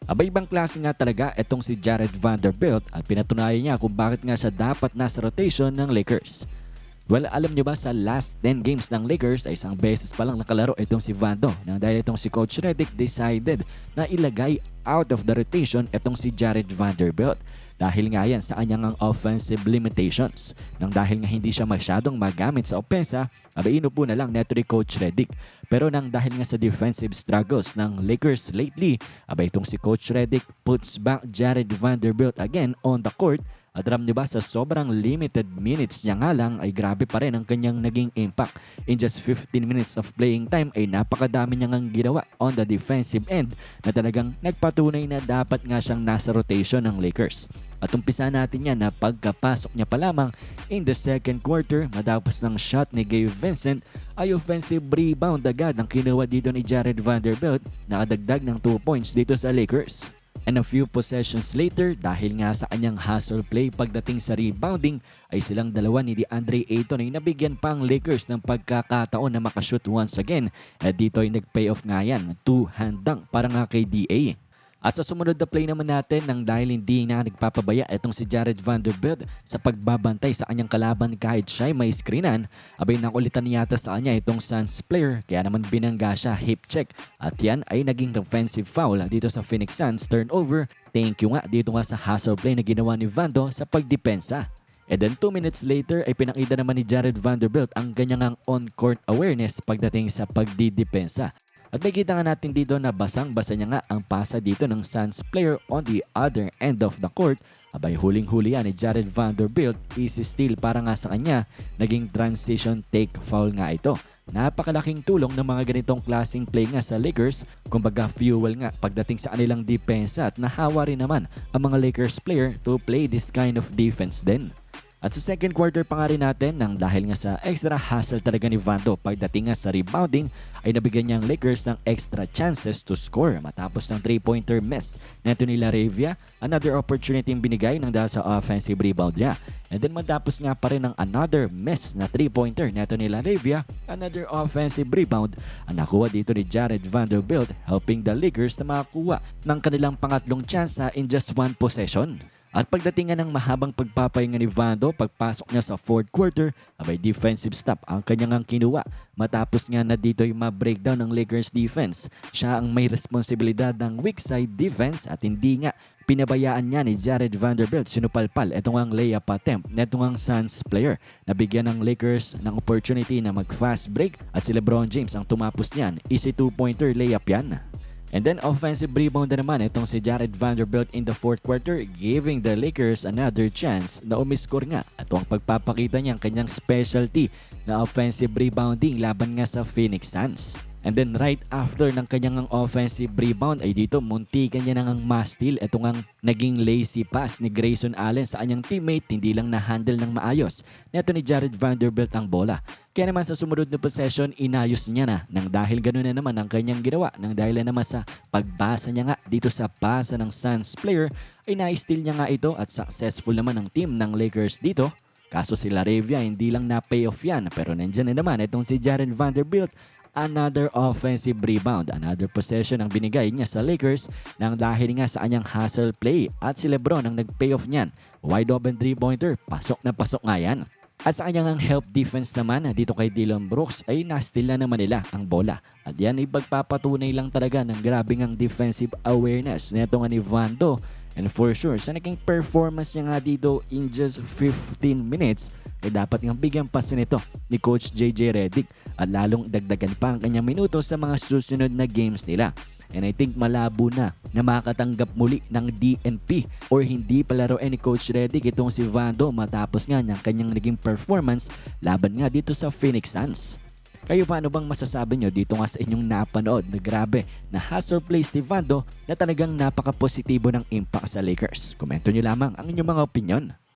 Aba ibang klase nga talaga itong si Jared Vanderbilt at pinatunayan niya kung bakit nga siya dapat nasa rotation ng Lakers. Well, alam nyo ba sa last 10 games ng Lakers ay isang beses pa lang nakalaro itong si Vando nang dahil itong si Coach Redick decided na ilagay out of the rotation itong si Jared Vanderbilt dahil nga yan sa kanyang offensive limitations. Nang dahil nga hindi siya masyadong magamit sa opensa, abay inupo na lang neto ni Coach Redick. Pero nang dahil nga sa defensive struggles ng Lakers lately, abay itong si Coach Redick puts back Jared Vanderbilt again on the court. At alam niyo ba sa sobrang limited minutes niya nga lang ay grabe pa rin ang kanyang naging impact. In just 15 minutes of playing time ay napakadami niya ngang ginawa on the defensive end na talagang nagpatunay na dapat nga siyang nasa rotation ng Lakers. At umpisa natin yan na pagkapasok niya pa lamang in the second quarter matapos ng shot ni Gabe Vincent ay offensive rebound agad ang kinuha dito ni Jared Vanderbilt, nakadagdag ng 2 points dito sa Lakers. And a few possessions later, dahil nga sa kanyang hustle play pagdating sa rebounding, ay silang dalawa ni DeAndre Ayton ay nabigyan pa ang Lakers ng pagkakataon na makashoot once again. At dito ay nag-payoff nga yan, 2-hand dunk para nga kay DA. At sa sumunod na play naman natin nang dahil hindi na nagpapabaya itong si Jared Vanderbilt sa pagbabantay sa kanyang kalaban kahit siya may screenan, abay nakulitan yata sa kanya itong Suns player kaya naman binangga siya hip check at yan ay naging offensive foul dito sa Phoenix Suns turnover. Thank you nga dito nga sa hustle play na ginawa ni Vando sa pagdepensa. And then 2 minutes later ay pinakita naman ni Jared Vanderbilt ang kanyang on-court awareness pagdating sa pagdidepensa. At makikita nga natin dito na basang-basa niya nga ang pasa dito ng Suns player on the other end of the court. Abay huling-huli yan ni Jared Vanderbilt, easy steal para nga sa kanya, naging transition take foul nga ito. Napakalaking tulong ng mga ganitong klaseng play nga sa Lakers, kumbaga fuel nga pagdating sa kanilang depensa at nahawa rin naman ang mga Lakers player to play this kind of defense din. At sa second quarter pa nga rin natin nang dahil nga sa extra hustle talaga ni Vando pagdating nga sa rebounding ay nabigyan niya ang Lakers ng extra chances to score matapos ng 3-pointer miss neto ni Laravia, another opportunity yung binigay ng dahil sa offensive rebound niya. And then matapos nga pa rin ng another miss na 3-pointer neto ni Laravia, another offensive rebound ang nakuha dito ni Jared Vanderbilt helping the Lakers na makakuha ng kanilang pangatlong chance in just one possession. At pagdating nga ng mahabang pagpapahinga ni Vando, pagpasok niya sa fourth quarter, abay defensive stop ang kanyang kinuha. Matapos nga na dito yung ma-breakdown ng Lakers defense. Siya ang may responsibilidad ng weak side defense at hindi nga pinabayaan niya ni Jared Vanderbilt sinupalpal itong ang layup attempt netong ang Suns player. Nabigyan ng Lakers ng opportunity na mag-fast break at si LeBron James ang tumapos niyan. Easy 2-pointer layup yan. And then offensive rebound na naman itong si Jared Vanderbilt in the fourth quarter, giving the Lakers another chance na umiscore nga. At ang pagpapakita niya ang kanyang specialty na offensive rebounding laban nga sa Phoenix Suns. And then right after ng kanyang offensive rebound ay dito muntikan niya nang ma-steal itong ang naging lazy pass ni Grayson Allen sa kanyang teammate, hindi lang na-handle ng maayos neto ni Jared Vanderbilt ang bola. Kaya naman sa sumunod na possession inayos niya na nang dahil ganoon na naman ang kanyang ginawa nang dahil na naman sa pagbasa niya nga dito sa pasa ng Suns player ay na-steal niya nga ito at successful naman ang team ng Lakers dito. Kaso si Laravia hindi lang na-payoff yan pero nandyan na naman itong si Jared Vanderbilt. Another offensive rebound, another possession ang binigay niya sa Lakers nang dahil nga sa kanyang hustle play at si LeBron ang nag-payoff niyan. Wide open 3-pointer, pasok na pasok nga yan. At sa kanyang help defense naman dito kay Dillon Brooks ay na-steal na naman nila ang bola. At yan ay pagpapatunay lang talaga ng grabing ang defensive awareness neto nga ni Vando. And for sure, sa naging performance niya nga dito in just 15 minutes, ay dapat nga bigyan pasin ito ni Coach JJ Redick at lalong dagdagan pa ang kanyang minuto sa mga susunod na games nila. And I think malabo na makatanggap muli ng DNP or hindi palaroin ni Coach Redick itong si Vando matapos nga ng kanyang naging performance laban nga dito sa Phoenix Suns. Kayo paano bang masasabi nyo dito nga sa inyong napanood na grabe na hustle plays ni Vando na talagang napaka-positibo ng impact sa Lakers? Komento nyo lamang ang inyong mga opinion.